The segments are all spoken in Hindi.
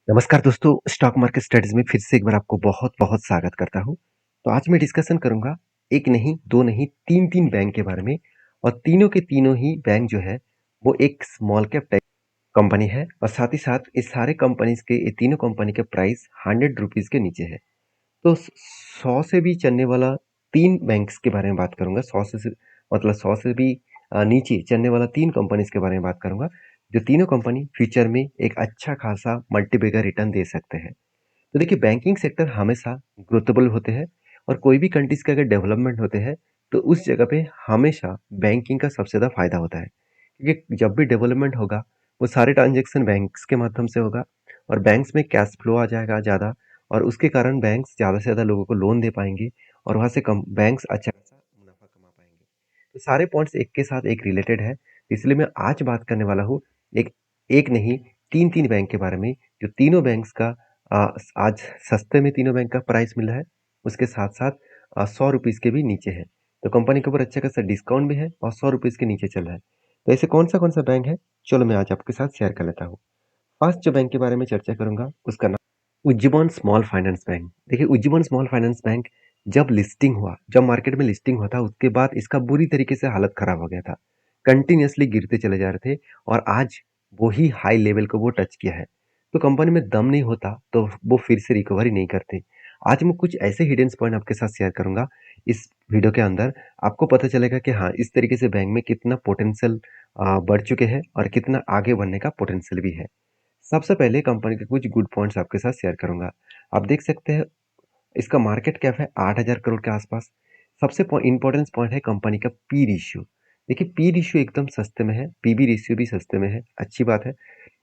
नमस्कार दोस्तों, स्टॉक मार्केट स्टडीज में फिर से एक बार आपको बहुत-बहुत स्वागत करता हूँ। तो आज मैं डिस्कशन करूँगा 1 नहीं, 2 नहीं, 3-3 बैंक के बारे में और तीनों के तीनों ही बैंक जो है, वो एक स्मॉल कैप टेक कंपनी है और साथ ही साथ इस सारे कंपनीज़ के ये तीनों कंपनी के प्राइस ₹100 के नीचे है। तो 100 से भी चलने वाला 3 बैंक्स के बारे में बात करूँगा। 100 से मतलब 100 से भी नीचे चलने वाला 3 कंपनीज़ के बारे में बात करूँगा, जो तीनों कंपनी फ्यूचर में एक अच्छा खासा मल्टीबैगर रिटर्न दे सकते हैं। तो देखिए बैंकिंग सेक्टर हमेशा ग्रोथेबल होते हैं और कोई भी कंट्रीज़ के अगर डेवलपमेंट होते हैं, तो उस जगह पे हमेशा बैंकिंग का सबसे ज़्यादा फ़ायदा होता है। क्योंकि जब भी डेवलपमेंट होगा, वो सारे ट्रांज़ैक्शन बैंक्स के माध्यम से होगा और बैंक्स में कैश फ्लो आ जाएगा ज़्यादा और उसके कारण बैंक्स ज़्यादा से ज़्यादा लोगों को लोन दे पाएँगे और वहाँ से कम बैंक्स अच्छा खासा मुनाफ़ा कमा पाएँगे। तो सारे पॉइंट्स एक के साथ एक रिलेटेड है, इसलिए मैं आज बात करने वाला हूँ एक एक नहीं 3-3 बैंक के बारे में, जो तीनों बैंक्स का आज सस्ते में तीनों बैंक का प्राइस मिल रहा है, उसके साथ-साथ ₹100 के भी नीचे है। तो कंपनी के ऊपर अच्छा खासा डिस्काउंट भी है और ₹100 के नीचे चल रहा है। तो ऐसे कौन-सा बैंक है? चलो मैं आज आपके साथ शेयर कर लेता हूँ। फर्स्ट जो बैंक के बारे में चर्चा करूँगा, उसका नाम उज्जीवन स्मॉल फाइनेंस बैंक। देखिए उज्जीवन स्मॉल फाइनेंस बैंक जब लिस्टिंग हुआ, जब मार्केट में लिस्टिंग हुआ था, उसके बाद इसका बुरी तरीके से हालत खराब हो गया था। कंटिन्यूअसली गिरते चले जा रहे थे और आज वही हाई लेवल को वो टच किया है। तो कंपनी में दम नहीं होता, तो वो फिर से रिकवरी नहीं करते। आज मैं कुछ ऐसे हिडन पॉइंट आपके साथ शेयर करूँगा इस वीडियो के अंदर, आपको पता चलेगा कि हाँ, इस तरीके से बैंक में कितना पोटेंशियल बढ़ चुके हैं और कितना आगे बढ़ने का पोटेंशियल भी है। सबसे पहले कंपनी के कुछ गुड पॉइंट्स आपके साथ शेयर करूँगा। आप देख सकते हैं इसका मार्केट कैप है 8,000 करोड़ के आसपास। सबसे इम्पोर्टेंट पॉइंट है कंपनी का पी रेशियो। देखिए पी रेशियो एकदम सस्ते में है, पीबी रेशियो भी सस्ते में है, अच्छी बात है।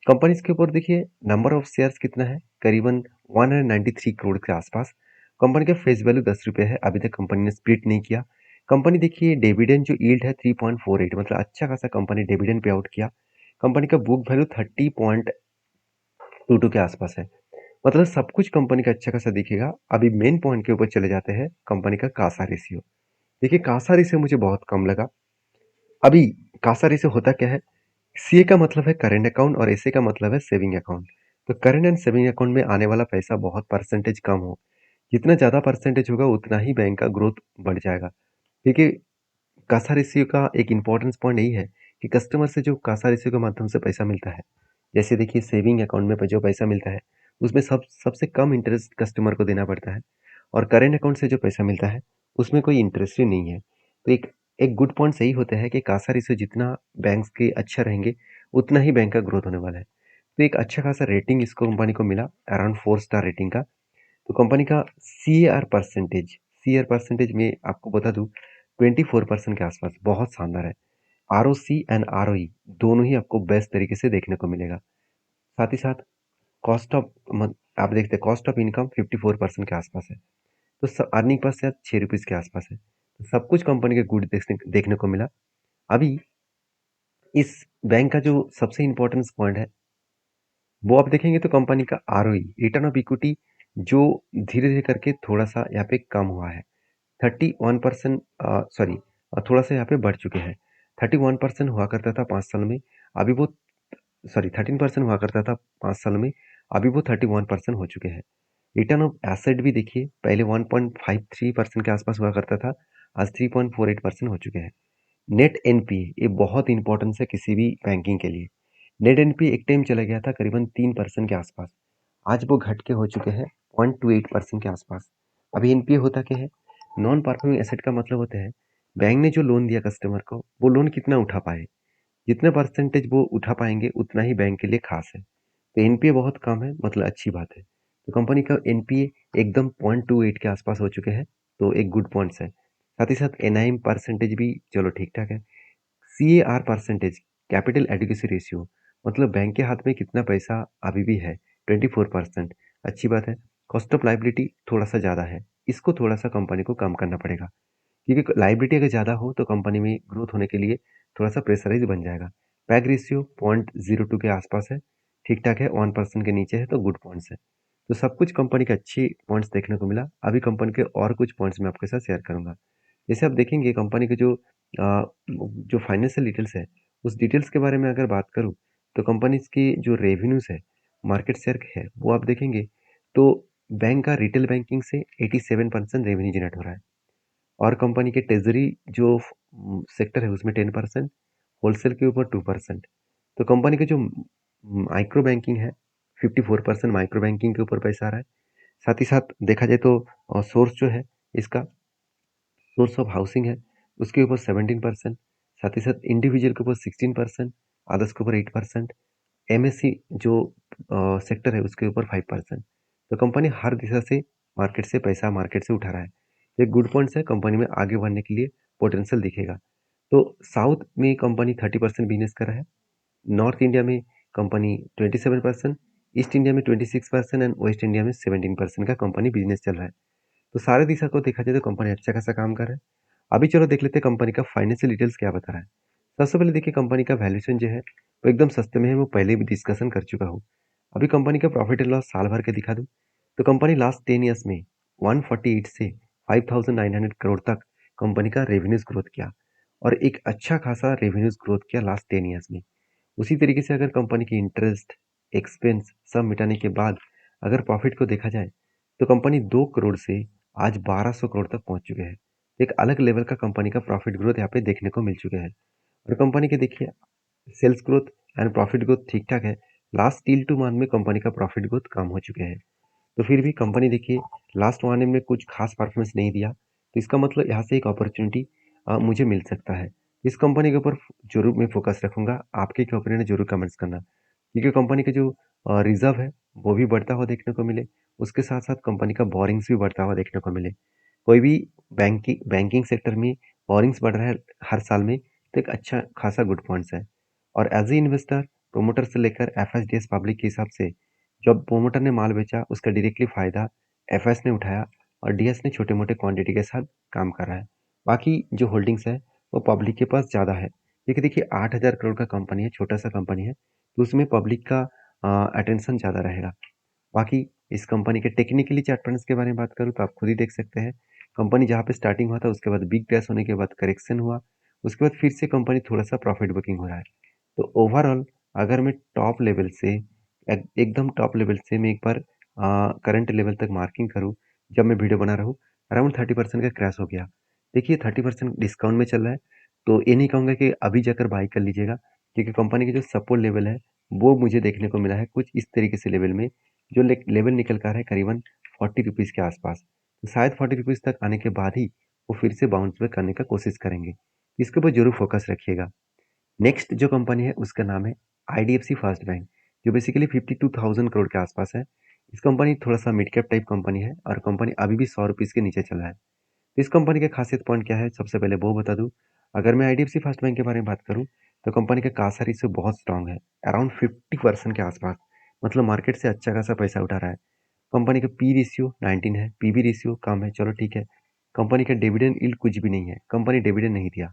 कंपनी इसके ऊपर देखिए नंबर ऑफ शेयर्स कितना है, करीबन 193 करोड़ के आसपास। कंपनी का फेस वैल्यू ₹10 है, अभी तक कंपनी ने स्प्लिट नहीं किया। कंपनी देखिए डिविडेंड जो यील्ड है 3.48 मतलब अच्छा खासा कंपनी डिविडेंड पे आउट किया। कंपनी का बुक वैल्यू 30.22 के आसपास है। मतलब सब कुछ कंपनी का अच्छा खासा दिखेगा। अभी मेन पॉइंट के ऊपर चले जाते हैं, कंपनी का कासा रेशियो। देखिए कासा रेशियो मुझे बहुत कम लगा। अभी कासा रेशियो होता क्या है? सीए का मतलब है करंट अकाउंट और एसए का मतलब है सेविंग अकाउंट। तो करंट एंड सेविंग अकाउंट में आने वाला पैसा बहुत परसेंटेज कम हो। जितना ज़्यादा परसेंटेज होगा उतना ही बैंक का ग्रोथ बढ़ जाएगा। देखिए कासा रेशियो का एक इम्पोर्टेंस पॉइंट यही है कि कस्टमर से जो कासा रेशियो के माध्यम से पैसा मिलता है, जैसे देखिए सेविंग अकाउंट में जो पैसा मिलता है, उसमें सबसे कम इंटरेस्ट कस्टमर को देना पड़ता है और करेंट अकाउंट से जो पैसा मिलता है, उसमें कोई इंटरेस्ट ही नहीं है। तो एक एक गुड पॉइंट सही होता है कि कासा रेशियो जितना बैंक्स के अच्छा रहेंगे, उतना ही बैंक का ग्रोथ होने वाला है। तो एक अच्छा खासा रेटिंग इस कंपनी को मिला, अराउंड 4 स्टार रेटिंग का। तो कंपनी का सीएआर परसेंटेज में आपको बता दूँ 24% के आसपास, बहुत शानदार है। आरओसी एंड आरओई दोनों ही आपको बेस्ट तरीके से देखने को मिलेगा। साथ ही साथ कॉस्ट ऑफ आप देखते हैं कॉस्ट ऑफ इनकम 54% के आसपास है। तो अर्निंग पर शायद ₹6 के आसपास है। तो सब कुछ कंपनी के गुड देखने देखने को मिला। अभी इस बैंक का जो सबसे इम्पोर्टेंट पॉइंट है, वो आप देखेंगे तो कंपनी का आरओई रिटर्न ऑफ इक्विटी जो धीरे-धीरे करके थोड़ा-सा यहाँ पे कम हुआ है। 31% सॉरी थोड़ा-सा यहाँ पे बढ़ चुके हैं। 31% हुआ करता था 5 साल में, अभी वो सॉरी 13% हुआ करता था 5 साल में, अभी वो 31% हो चुके हैं। रिटर्न ऑफ एसेट भी देखिए पहले 1.53% के आसपास हुआ करता था, आज 3.48% हो चुके हैं। नेट एनपीए ये बहुत इंपॉर्टेंस है किसी भी बैंकिंग के लिए। नेट एनपीए एक टाइम चला गया था करीबन 3% के आसपास, आज वो घट के हो चुके हैं 0.28% के आसपास। अभी एनपीए होता क्या है? नॉन परफॉर्मिंग एसेट का मतलब होता है बैंक ने जो लोन दिया कस्टमर को, वो लोन कितना उठा पाए। जितना परसेंटेज वो उठा पाएंगे उतना ही बैंक के लिए खास है। तो एनपीए बहुत कम है, मतलब अच्छी बात है। तो कंपनी का एनपीए एकदम 0.28 के आसपास हो चुके हैं, तो एक गुड पॉइंट्स है। साथ ही साथ एनआईएम परसेंटेज भी चलो ठीक ठाक है। CAR percentage capital adequacy ratio मतलब बैंक के हाथ में कितना पैसा अभी भी है, 24%, अच्छी बात है। कॉस्ट ऑफ लाइबिलिटी थोड़ा सा ज़्यादा है, इसको थोड़ा सा कंपनी को कम करना पड़ेगा क्योंकि लाइबिलिटी अगर ज़्यादा हो तो कंपनी में ग्रोथ होने के लिए थोड़ा सा प्रेशराइज बन जाएगा। पैग रेशियो 0.02 के आसपास है, ठीक ठाक है, 1% के नीचे है तो गुड पॉइंट्स है। तो सब कुछ कंपनी के अच्छे पॉइंट्स देखने को मिला। अभी कंपनी के और कुछ पॉइंट्स मैं आपके साथ शेयर करूंगा। जैसे आप देखेंगे कंपनी के जो फाइनेंशियल डिटेल्स है, उस डिटेल्स के बारे में अगर बात करूँ तो कंपनीज की जो रेवेन्यूज है मार्केट शेयर है वो आप देखेंगे तो बैंक का रिटेल बैंकिंग से 87% रेवेन्यू जनरेट हो रहा है और कंपनी के ट्रेजरी जो सेक्टर है उसमें 10%, होलसेल के ऊपर 2%। तो कंपनी के जो माइक्रो बैंकिंग है 54% माइक्रो बैंकिंग के ऊपर पैसा आ रहा है। साथ ही साथ देखा जाए तो सोर्स जो है इसका सोर्स ऑफ हाउसिंग है उसके ऊपर 17%, साथ ही साथ इंडिविजुअल के ऊपर 16%, अदर्स के ऊपर 8%, एमएससी जो सेक्टर है उसके ऊपर 5%। तो कंपनी हर दिशा से मार्केट से उठा रहा है। तो एक गुड पॉइंट्स है, कंपनी में आगे बढ़ने के लिए पोटेंशियल दिखेगा। तो साउथ में कंपनी 30% बिजनेस कर रहा है, नॉर्थ इंडिया में कंपनी 27%, ईस्ट इंडिया में 26% एंड वेस्ट इंडिया में 17% का कंपनी बिजनेस चल रहा है। तो सारे दिशा को देखा जाए तो कंपनी अच्छा खासा काम कर रहा है। अभी चलो देख लेते हैं कंपनी का फाइनेंशियल डिटेल्स क्या बता रहा है। सबसे पहले देखिए कंपनी का वैल्यूएशन जो है वो एकदम सस्ते में है, वो पहले भी डिस्कशन कर चुका हूँ। अभी कंपनी का प्रॉफिट एंड लॉस साल भर के दिखा दूँ तो कंपनी लास्ट 10 ईयर्स में 148 से 5,900 करोड़ तक कंपनी का रेवेन्यूज ग्रोथ किया और एक अच्छा खासा रेवेन्यूज ग्रोथ किया लास्ट 10 ईयर्स में। उसी तरीके से अगर कंपनी की इंटरेस्ट एक्सपेंस सब मिटाने के बाद अगर प्रॉफिट को देखा जाए तो कंपनी 2 करोड़ से आज 1200 करोड़ तक पहुंच चुके हैं। एक अलग लेवल का कंपनी का प्रॉफिट ग्रोथ यहाँ पे देखने को मिल चुके हैं और कंपनी के देखिए sales growth and profit growth ठीक ठाक है। लास्ट टिल टू मंथ में कंपनी का प्रॉफिट ग्रोथ कम हो चुके हैं। तो फिर भी कंपनी देखिए लास्ट 1 ईयर में कुछ खास परफॉर्मेंस नहीं दिया, तो इसका मतलब यहाँ से एक अपॉर्चुनिटी मुझे मिल सकता है। इस कंपनी के ऊपर जरूर मैं फोकस रखूंगा। आपके क्या ओपिनियन है जरूर कमेंट्स करना, क्योंकि कंपनी का जो रिजर्व है वो भी बढ़ता हुआ देखने को मिले, उसके साथ साथ कंपनी का बोरिंग्स भी बढ़ता हुआ देखने को मिले। कोई भी बैंकिंग सेक्टर में बोरिंग्स बढ़ रहा है हर साल में तो एक अच्छा खासा गुड पॉइंट्स है। और एज ए इन्वेस्टर प्रोमोटर से लेकर एफएसडीएस पब्लिक के हिसाब से जब प्रोमोटर ने माल बेचा उसका डायरेक्टली फायदा एफएस ने उठाया और डीएस ने छोटे मोटे क्वांटिटी के साथ काम कर रहा है। बाकी जो होल्डिंग्स है वो पब्लिक के पास ज़्यादा है, क्योंकि देखिए 8,000 करोड़ का कंपनी है, छोटा सा कंपनी है, तो उसमें पब्लिक का अटेंशन ज़्यादा रहेगा। बाकी इस कंपनी के टेक्निकली चार्ट पैटर्न्स के बारे में बात करूँ तो आप खुद ही देख सकते हैं। कंपनी जहाँ पे स्टार्टिंग हुआ था उसके बाद बिग क्रैश होने के बाद करेक्शन हुआ, उसके बाद फिर से कंपनी थोड़ा सा प्रॉफिट बुकिंग हो रहा है। तो ओवरऑल अगर मैं टॉप लेवल से एकदम टॉप लेवल से मैं एक बार करंट लेवल तक मार्किंग करूँ, जब मैं वीडियो बना रहा हूँ अराउंड 30% का क्रैश हो गया। देखिए 30% डिस्काउंट में चल रहा है, तो ये नहीं कहूँगा कि अभी जाकर बाई कर लीजिएगा, क्योंकि कंपनी की जो सपोर्ट लेवल है वो मुझे देखने को मिला है कुछ इस तरीके से लेवल में, जो लेवल निकल कर है करीबन 40 रुपीज़ के आसपास। तो शायद 40 रुपीज़ तक आने के बाद ही वो फिर से बाउंस बैक करने का कोशिश करेंगे। इसके ऊपर जरूर फोकस रखिएगा। नेक्स्ट जो कंपनी है उसका नाम है आईडीएफसी फर्स्ट बैंक, जो बेसिकली 52,000 करोड़ के आसपास है। इस कंपनी थोड़ा सा मिड कैप टाइप कंपनी है और कंपनी अभी भी 100 रुपीज़ के नीचे चल रहा है। तो इस कंपनी का खासियत पॉइंट क्या है सबसे पहले वो बता दूं। अगर मैं आईडीएफसी फर्स्ट बैंक के बारे में बात करूं तो कंपनी का कासा रेशियो बहुत स्ट्रांग है, अराउंड 50% के आसपास, मतलब मार्केट से अच्छा खासा पैसा उठा रहा है। कंपनी का पी रेशियो 19 है, पीबी रेशियो कम है, चलो ठीक है। कंपनी का डिविडेंड यील्ड कुछ भी नहीं है, कंपनी डिविडेंड नहीं दिया।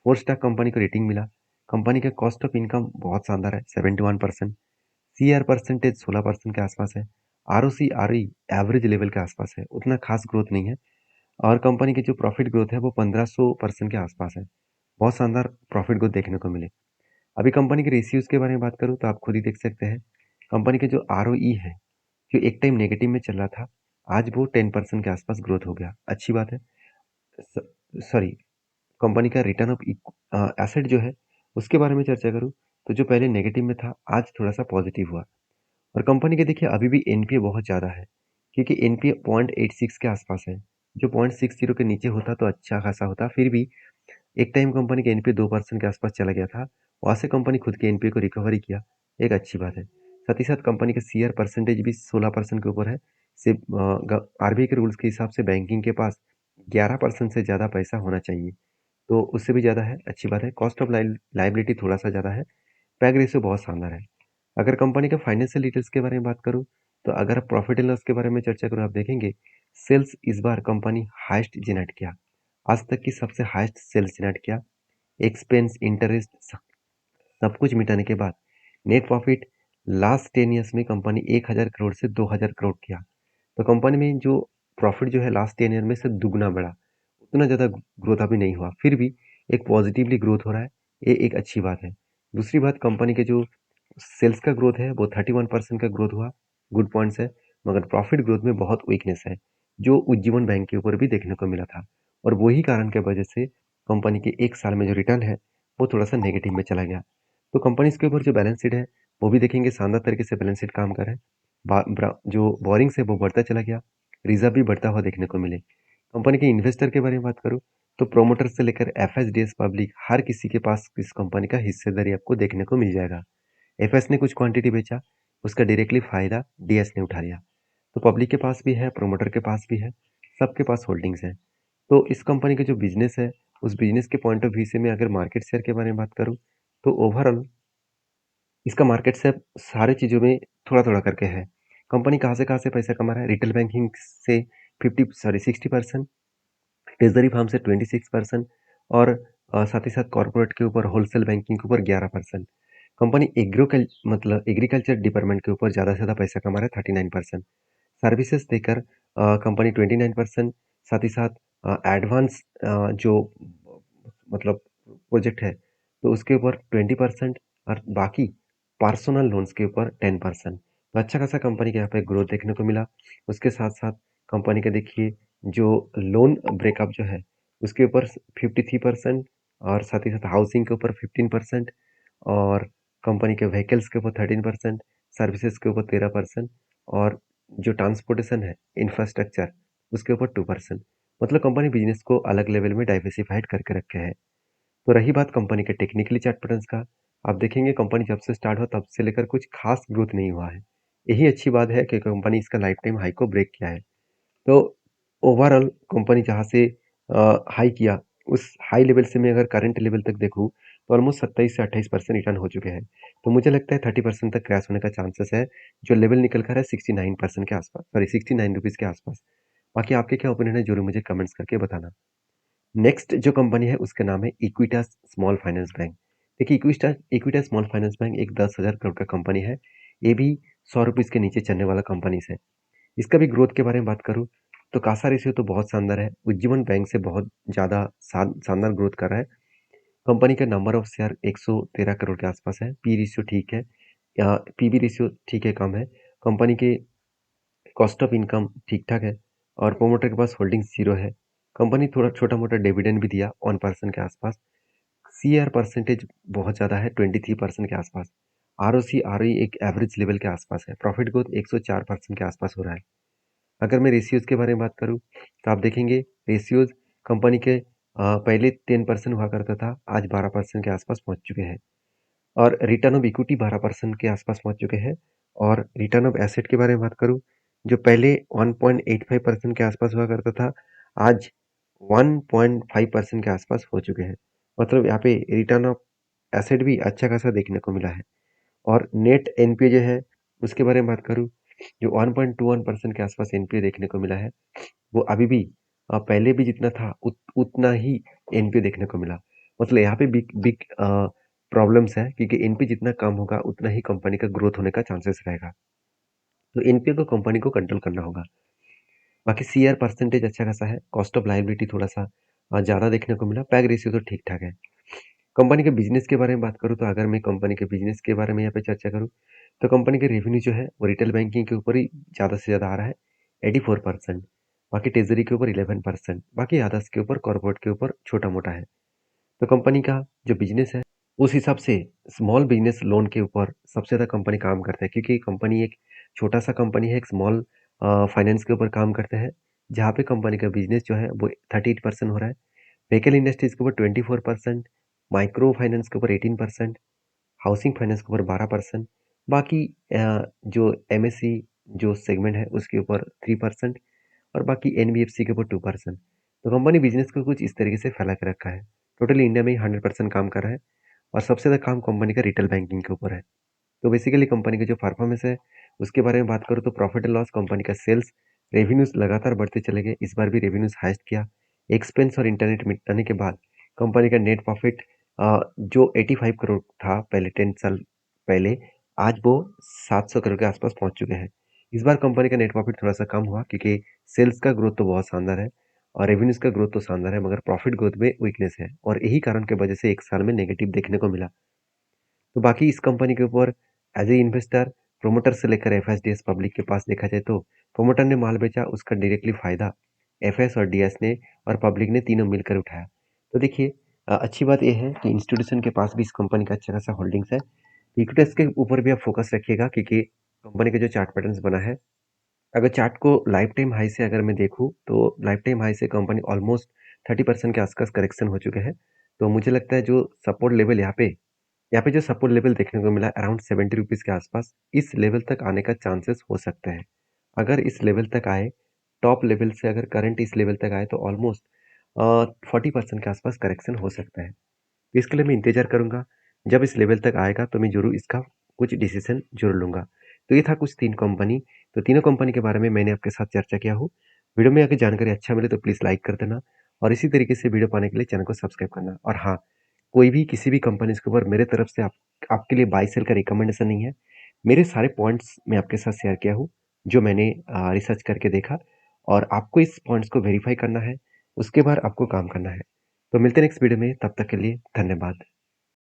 4 स्टार कंपनी को रेटिंग मिला। कंपनी का कॉस्ट ऑफ इनकम बहुत शानदार है, 71%। सीआर परसेंटेज 16% के आसपास है। R O C R E average level के आसपास है, उतना खास ग्रोथ नहीं है। और कंपनी की जो प्रॉफिट ग्रोथ है वो 1500% के आसपास है। बहुत शानदार प्रॉफिट ग्रोथ देखने को मिले। अभी कंपनी के रेशियोज के बारे में बात करूँ तो आप खुद ही देख सकते हैं। कंपनी के जो आर है जो एक टाइम नेगेटिव में चल रहा था, आज वो 10% के आसपास ग्रोथ हो गया, अच्छी बात है। सॉरी, कंपनी का रिटर्न ऑफ एसेट जो है उसके बारे में चर्चा करूँ तो जो पहले नेगेटिव में था आज थोड़ा सा पॉजिटिव हुआ। और कंपनी के देखिए अभी भी एनपीए बहुत ज़्यादा है, क्योंकि एनपीए 0.86 के आसपास है। जो 0.60 के नीचे होता तो अच्छा खासा होता, फिर भी एक टाइम कंपनी का एनपीए 2% के आसपास चला गया था, वहाँ से कंपनी खुद के एनपीए को रिकवरी किया, एक अच्छी बात है। साथ ही साथ कंपनी का सीआर परसेंटेज भी 16% के ऊपर है। सिर्फ आरबीआई के रूल्स के हिसाब से बैंकिंग के पास 11% से ज़्यादा पैसा होना चाहिए, तो उससे भी ज़्यादा है, अच्छी बात है। कॉस्ट ऑफ लाइबिलिटी थोड़ा सा ज़्यादा है। पैग रेशियो बहुत शानदार है। अगर कंपनी के फाइनेंशियल डिटेल्स के बारे में बात करूँ तो अगर प्रॉफिट एंड लॉस के बारे में चर्चा करूँ, आप देखेंगे सेल्स इस बार कंपनी हाईएस्ट जनरेट किया, आज तक की सबसे हाईएस्ट सेल्स जनरेट किया। एक्सपेंस इंटरेस्ट सब कुछ मिटाने के बाद नेट प्रॉफिट लास्ट 10 ईयर्स में कंपनी 1,000 करोड़ से 2,000 करोड़ किया। तो कंपनी में जो प्रॉफिट जो है लास्ट 10 ईयर में से दुगना बढ़ा, उतना ज़्यादा ग्रोथ अभी नहीं हुआ, फिर भी एक पॉजिटिवली ग्रोथ हो रहा है, ये एक अच्छी बात है। दूसरी बात कंपनी के जो सेल्स का ग्रोथ है वो 31% का ग्रोथ हुआ, गुड पॉइंट्स है। मगर प्रॉफिट ग्रोथ में बहुत वीकनेस है, जो उज्जीवन बैंक के ऊपर भी देखने को मिला था। और वही कारण की वजह से कंपनी के एक साल में जो रिटर्न है वो थोड़ा सा नेगेटिव में चला गया। तो कंपनी के ऊपर जो बैलेंस शीट है वो भी देखेंगे, शानदार तरीके से बैलेंस शीट काम कर रहा है। जो बोरिंग्स है वो बढ़ता चला गया, रिजर्व भी बढ़ता हुआ देखने को मिले। कंपनी के इन्वेस्टर के बारे में बात करूँ तो प्रोमोटर से लेकर एफएसडीएस पब्लिक हर किसी के पास इस कंपनी का हिस्सेदारी आपको देखने को मिल जाएगा। एफएस ने कुछ क्वांटिटी बेचा, उसका डायरेक्टली फायदा डीएस ने उठा लिया। तो पब्लिक के पास भी है, प्रोमोटर के पास भी है, सबके पास होल्डिंग्स है। तो इस कंपनी का जो बिजनेस है उस बिजनेस के पॉइंट ऑफ व्यू से मैं अगर मार्केट शेयर के बारे में बात करूं तो ओवरऑल इसका मार्केट शेयर सारे चीज़ों में थोड़ा थोड़ा करके है। कंपनी कहाँ से पैसा कमा रहा है, रिटेल बैंकिंग से 60%, ट्रेजरी फार्म से 26% और साथ ही साथ कॉर्पोरेट के ऊपर, होलसेल बैंकिंग के ऊपर 11%। कंपनी एग्रीकल्चर डिपार्टमेंट के ऊपर ज़्यादा से ज़्यादा पैसा कमा रहा है, 39%। सर्विसेज देकर कंपनी 29%, साथ ही साथ एडवांस जो मतलब प्रोजेक्ट है तो उसके ऊपर 20% और बाकी पर्सनल लोन्स के ऊपर 10%। तो अच्छा खासा कंपनी के यहाँ पे ग्रोथ देखने को मिला। उसके साथ साथ कंपनी का देखिए जो लोन ब्रेकअप जो है उसके ऊपर 53% और साथ ही साथ हाउसिंग के ऊपर 15% और कंपनी के व्हीकल्स के ऊपर 13%, सर्विसेज के ऊपर 13% और जो ट्रांसपोर्टेशन है, इंफ्रास्ट्रक्चर, उसके ऊपर 2%। मतलब कंपनी बिजनेस को अलग लेवल में डाइवर्सिफाइड करके रखे है। तो रही बात कंपनी के टेक्निकली चार्ट पैटर्न्स का, आप देखेंगे कंपनी जब से स्टार्ट हुआ तब से लेकर कुछ खास ग्रोथ नहीं हुआ है। यही अच्छी बात है कि कंपनी इसका लाइफ टाइम हाई को ब्रेक किया है। तो ओवरऑल कंपनी जहाँ से हाई किया उस हाई लेवल से मैं अगर करंट लेवल तक देखूँ तो ऑलमोस्ट 27 से 28% रिटर्न हो चुके हैं। तो मुझे लगता है 30% तक क्रैश होने का चांसेस है, जो लेवल निकल कर है 69% के आसपास, सॉरी 69 रुपीज़ के आसपास। बाकी आपके क्या ओपिनियन है जरूर मुझे कमेंट्स करके बताना। नेक्स्ट जो कंपनी है उसका नाम है इक्विटास स्मॉल फाइनेंस बैंक। देखिए Equitas Equitas small finance bank एक 10,000 करोड़ का कंपनी है। ये भी 100 रुपीज़ के नीचे चलने वाला कंपनी है। इसका भी ग्रोथ के बारे में बात करूँ तो कासा रेशियो तो बहुत शानदार है, उज्जीवन बैंक से बहुत ज़्यादा शानदार ग्रोथ कर रहा है। कंपनी का नंबर ऑफ शेयर 113 करोड़ के आसपास है। पी रेशियो ठीक है, या पीबी रेशियो ठीक है, कम है। कंपनी के कॉस्ट ऑफ इनकम ठीक ठाक है और प्रोमोटर के पास होल्डिंग जीरो है। कंपनी थोड़ा छोटा मोटा डिविडेंड भी दिया 1% के आसपास। सी आर परसेंटेज बहुत ज़्यादा है, 23% के आसपास। आर ओ सी आर ई एक एवरेज लेवल के आसपास है। प्रॉफिट ग्रोथ 104% के आसपास हो रहा है। अगर मैं रेशियोज के बारे में बात करूँ तो आप देखेंगे रेशियोज कंपनी के पहले 10% हुआ करता था, आज 12% के आसपास पहुंच चुके हैं। और रिटर्न ऑफ इक्विटी 12% के आसपास पहुंच चुके हैं। और रिटर्न ऑफ एसेट के बारे में बात करूं जो पहले 1.85% के आसपास हुआ करता था, आज 1.5% के आसपास हो चुके हैं। मतलब यहाँ पे रिटर्न ऑफ एसेट भी अच्छा खासा देखने को मिला है। और नेट एनपीए जो है उसके बारे में बात करूं जो 1.21% के आसपास एनपीए देखने को मिला है, वो अभी भी पहले भी जितना था उतना ही एनपीए देखने को मिला। मतलब यहाँ पे बिग बिग प्रॉब्लम्स है क्योंकि एनपीए जितना कम होगा उतना ही कंपनी का ग्रोथ होने का चांसेस रहेगा। तो एनपीए को कंपनी को कंट्रोल करना होगा। बाकी सीआर परसेंटेज अच्छा खासा है, कॉस्ट ऑफ लायबिलिटी थोड़ा सा ज़्यादा देखने को मिला, पैग रेशियो तो ठीक ठाक है। कंपनी के बिजनेस के बारे में बात करूँ तो अगर मैं कंपनी के बिजनेस के बारे में यहाँ पे चर्चा करूँ तो कंपनी के रेवेन्यू जो है वो रिटेल बैंकिंग के ऊपर ही ज़्यादा से ज़्यादा आ रहा है, 84%। बाकी ट्रेजरी के ऊपर 11%, बाकी अदर्स के ऊपर, कॉर्पोरेट के ऊपर छोटा मोटा है। तो कंपनी का जो बिजनेस है उस हिसाब से स्मॉल बिजनेस लोन के ऊपर सबसे ज़्यादा कंपनी काम करता है, क्योंकि कंपनी एक छोटा सा कंपनी है, एक स्मॉल फाइनेंस के ऊपर काम करते हैं, जहाँ पे कंपनी का बिजनेस जो है वो 38% हो रहा है। व्हीकल इंडस्ट्रीज के ऊपर 24%, माइक्रो फाइनेंस के ऊपर 18%, हाउसिंग फाइनेंस के ऊपर 12%, बाकी जो एमएससी जो सेगमेंट है उसके ऊपर 3% और बाकी एनबीएफसी के ऊपर 2%। तो कंपनी बिजनेस को कुछ इस तरीके से फैला के रखा है। टोटली इंडिया में 100% काम कर रहा है और सबसे ज़्यादा काम कंपनी का रिटेल बैंकिंग के ऊपर है। तो बेसिकली कंपनी का जो परफॉर्मेंस है उसके बारे में बात करूँ तो प्रॉफिट एंड लॉस, कंपनी का सेल्स, रेवेन्यूज लगातार बढ़ते चले गए, इस बार भी रेवेन्यूज हाइस्ट किया। एक्सपेंस और इंटरनेट मिटाने के बाद कंपनी का नेट प्रॉफिट जो 85 करोड़ था पहले 10 साल पहले, आज वो 700 करोड़ के आसपास पहुंच चुके हैं। इस बार कंपनी का नेट प्रॉफिट थोड़ा सा कम हुआ क्योंकि सेल्स का ग्रोथ तो बहुत शानदार है और रेवेन्यूज का ग्रोथ तो शानदार है, मगर प्रॉफिट ग्रोथ में वीकनेस है और यही कारण की वजह से एक साल में नेगेटिव देखने को मिला। तो बाकी इस कंपनी के ऊपर एज ए इन्वेस्टर प्रोमोटर से लेकर एफएसडीएस पब्लिक के पास देखा जाए तो प्रोमोटर ने माल बेचा, उसका डायरेक्टली फायदा एफएस और डीएस ने और पब्लिक ने तीनों मिलकर उठाया। तो देखिए अच्छी बात यह है कि इंस्टीट्यूशन के पास भी इस कंपनी का अच्छा खासा होल्डिंग्स है। इक्विटीज के ऊपर भी आप फोकस रखिएगा क्योंकि कंपनी का जो चार्ट पैटर्न्स बना है, अगर चार्ट को लाइफ टाइम हाई से अगर मैं देखूँ तो लाइफ टाइम हाई से कंपनी ऑलमोस्ट 30% के आसपास करेक्शन हो चुके हैं। तो मुझे लगता है जो सपोर्ट लेवल यहाँ पे जो सपोर्ट लेवल देखने को मिला अराउंड 70 रुपीज़ के आसपास, इस लेवल तक आने का चांसेस हो सकते हैं। अगर इस लेवल तक आए, टॉप लेवल से अगर करंट इस लेवल तक आए तो ऑलमोस्ट 40% के आसपास करेक्शन हो सकता है। इसके लिए मैं इंतज़ार करूँगा, जब इस लेवल तक आएगा तो मैं ज़रूर इसका कुछ डिसीज़न ज़रूर लूँगा। तो ये था कुछ 3 कंपनी, तो तीनों कंपनी के बारे में मैंने आपके साथ चर्चा किया हूँ। वीडियो में अगर जानकारी अच्छा मिले तो प्लीज़ लाइक कर देना और इसी तरीके से वीडियो पाने के लिए चैनल को सब्सक्राइब करना। और हाँ, कोई भी किसी भी कंपनीज़ के ऊपर मेरे तरफ से आपके लिए बाय सेल का रिकमेंडेशन नहीं है। मेरे सारे पॉइंट्स मैं आपके साथ शेयर किया हूँ, जो मैंने रिसर्च करके देखा और आपको इस पॉइंट्स को वेरीफ़ाई करना है, उसके बाद आपको काम करना है। तो मिलते हैं नेक्स्ट वीडियो में, तब तक के लिए धन्यवाद।